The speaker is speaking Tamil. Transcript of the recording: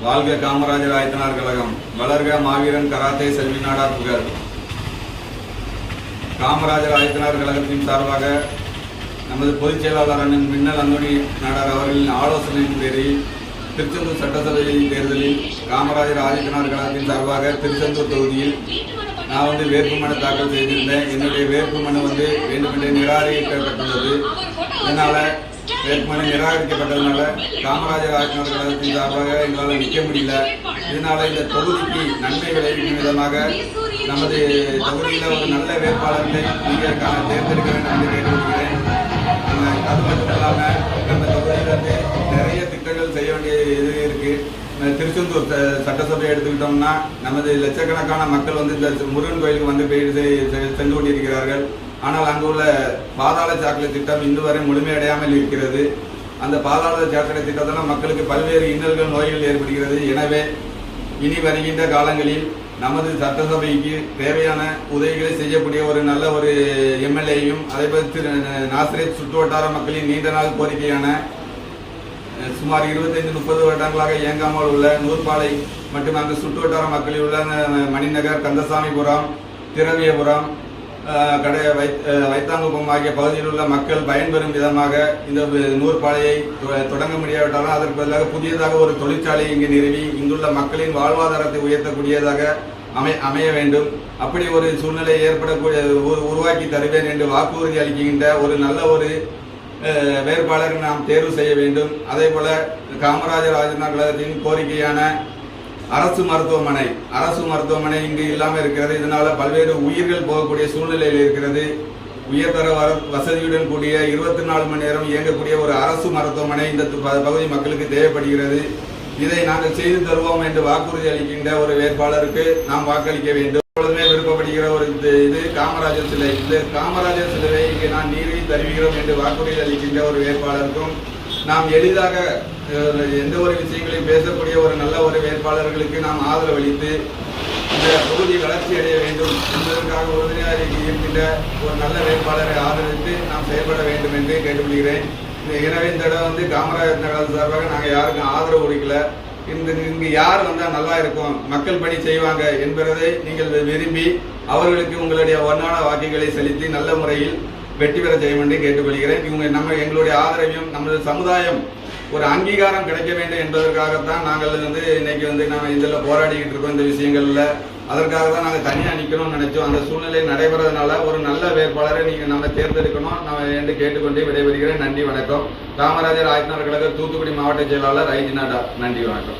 வாழ்க காமராஜர் ஆயத்தனார் கழகம், வளர்க மாவீரன் கராத்தே செல்வி நாடார் புகழ். காமராஜர் ஆயத்தனார் கழகத்தின் சார்பாக நமது பொதுச் செயலாளர் அண்ணன் மின்னல் அந்தோணி நாடார் அவர்களின் ஆலோசனையின் பேரில் திருச்செந்தூர் சட்டசபை தேர்தலில் காமராஜர் ஆயத்தனார் கழகத்தின் சார்பாக திருச்செந்தூர் தொகுதியில் நான் வேட்புமனு தாக்கல் செய்திருந்தேன். என்னுடைய வேட்புமனு வேண்டுமென்றே நிராகரிக்கப்பட்டுள்ளது. இதனால் வேட்புமனு நிராகரிக்கப்பட்டதுனால காமராஜர் ஆயத்தனார் கழகத்தின் சார்பாக எங்களால் நிற்க முடியல. இதனால் இந்த தொகுதிக்கு நன்மை விளைவிக்கும் விதமாக நமது தொகுதியில் ஒரு நல்ல வேட்பாளர்களை நீங்கள் தேர்ந்தெடுக்க வேண்டும் என்று கேட்டுக்கொள்கிறேன். அது மட்டும் இல்லாமல் நம்ம தொகுதியில் நிறைய திட்டங்கள் செய்ய வேண்டிய இது இருக்குது. திருச்செந்தூர் சட்டசபை எடுத்துக்கிட்டோம்னா நமது லட்சக்கணக்கான மக்கள் இந்த முருகன் கோயிலுக்கு சென்று கொண்டிருக்கிறார்கள். ஆனால் அங்கு உள்ள பாதாள சாக்கடை திட்டம் இன்று வரை முழுமையடையாமல் இருக்கிறது. அந்த பாதாள சாக்கடை திட்டத்தால் மக்களுக்கு பல்வேறு இன்னல்கள், நோய்கள் ஏற்படுகிறது. எனவே இனி வருகின்ற காலங்களில் நமது சட்டசபைக்கு தேவையான உதவிகளை செய்யக்கூடிய ஒரு நல்ல ஒரு எம்எல்ஏயும், அதேபோல் நாசிரியர் சுற்றுவட்டார மக்களின் நீண்ட நாள் கோரிக்கையான சுமார் 25-30 வருடங்களாக இயங்காமல் உள்ள நூற்பாலை மற்றும் அங்கு சுற்றுவட்டார மக்களில் உள்ள மணிநகர், கந்தசாமிபுரம், திரவியபுரம், வைத்தாங்குப்பம் ஆகிய பகுதியில் உள்ள மக்கள் பயன்பெறும் விதமாக இந்த நூற்பாலையை தொடங்க முடியாவிட்டாலும் அதற்கு பதிலாக புதியதாக ஒரு தொழிற்சாலையை இங்கு நிறுவி இங்குள்ள மக்களின் வாழ்வாதாரத்தை உயர்த்தக்கூடியதாக அமைய வேண்டும். அப்படி ஒரு சூழ்நிலை ஏற்படக்கூடிய உருவாக்கி தருவேன் என்று வாக்குறுதி அளிக்கின்ற ஒரு நல்ல ஒரு வேட்பாளரை நாம் தேர்வு செய்ய வேண்டும். அதே போல காமராஜர் ஆயத்தனார் கழகத்தின் கோரிக்கையான அரசு மருத்துவமனை இங்கு இல்லாமல் இருக்கிறது. இதனால பல்வேறு உயிர்கள் போகக்கூடிய சூழ்நிலையில் இருக்கிறது. உயர்தர வசதியுடன் கூடிய 24 மணி நேரம் இயங்கக்கூடிய ஒரு அரசு மருத்துவமனை இந்த பகுதி மக்களுக்கு தேவைப்படுகிறது. இதை நாங்கள் செய்து தருவோம் என்று வாக்குறுதி அளிக்கின்ற ஒரு வேட்பாளருக்கு நாம் வாக்களிக்க வேண்டும். எப்பொழுதுமே விருப்பப்படுகிற ஒரு இது காமராஜர் சிலை. இந்த காமராஜர் சிலையை இங்கே நான் நீரை தருகிறோம் என்று வாக்குறுதி அளிக்கின்ற ஒரு வேட்பாளருக்கும், நாம் எளிதாக எந்த ஒரு விஷயங்களையும் பேசக்கூடிய ஒரு நல்ல ஒரு வேட்பாளர்களுக்கு நாம் ஆதரவு அளித்து இந்த தொகுதி வளர்ச்சி அடைய வேண்டும் என்பதற்காக உறுதியாக இருக்கின்ற ஒரு நல்ல வேட்பாளரை ஆதரித்து நாம் செயல்பட வேண்டும் என்று கேட்டுக்கொள்கிறேன். எனவே இந்த இடம் காமராஜர் நகர் சார்பாக நாங்கள் யாருக்கும் ஆதரவு கொடுக்கல. இங்கு யார் வந்தால் நல்லா இருக்கும், மக்கள் பணி செய்வாங்க என்பதை நீங்கள் விரும்பி அவர்களுக்கு உங்களுடைய ஒன்னான வாக்குகளை செலுத்தி நல்ல முறையில் வெற்றி பெற செய்ய வேண்டும் கேட்டுக்கொள்கிறேன். எங்களுடைய ஆதரவையும் நமது சமுதாயம் ஒரு அங்கீகாரம் கிடைக்க வேண்டும் என்பதற்காகத்தான் நாங்கள் இன்னைக்கு நாம் இதில் போராடிக்கிட்டு இருக்கோம். இந்த விஷயங்கள்ல அதற்காக தான் நாங்கள் தனியாக நிற்கணும்னு நினைச்சோம். அந்த சூழ்நிலை நடைபெறதுனால ஒரு நல்ல வேட்பாளரை நீங்கள் நம்ம தேர்ந்தெடுக்கணும் என்று கேட்டுக்கொண்டே விடைபெறுகிறேன். நன்றி, வணக்கம். காமராஜர் ஆயத்தனார் கழக தூத்துக்குடி மாவட்ட செயலாளர் ஐஜி நாடார். நன்றி, வணக்கம்.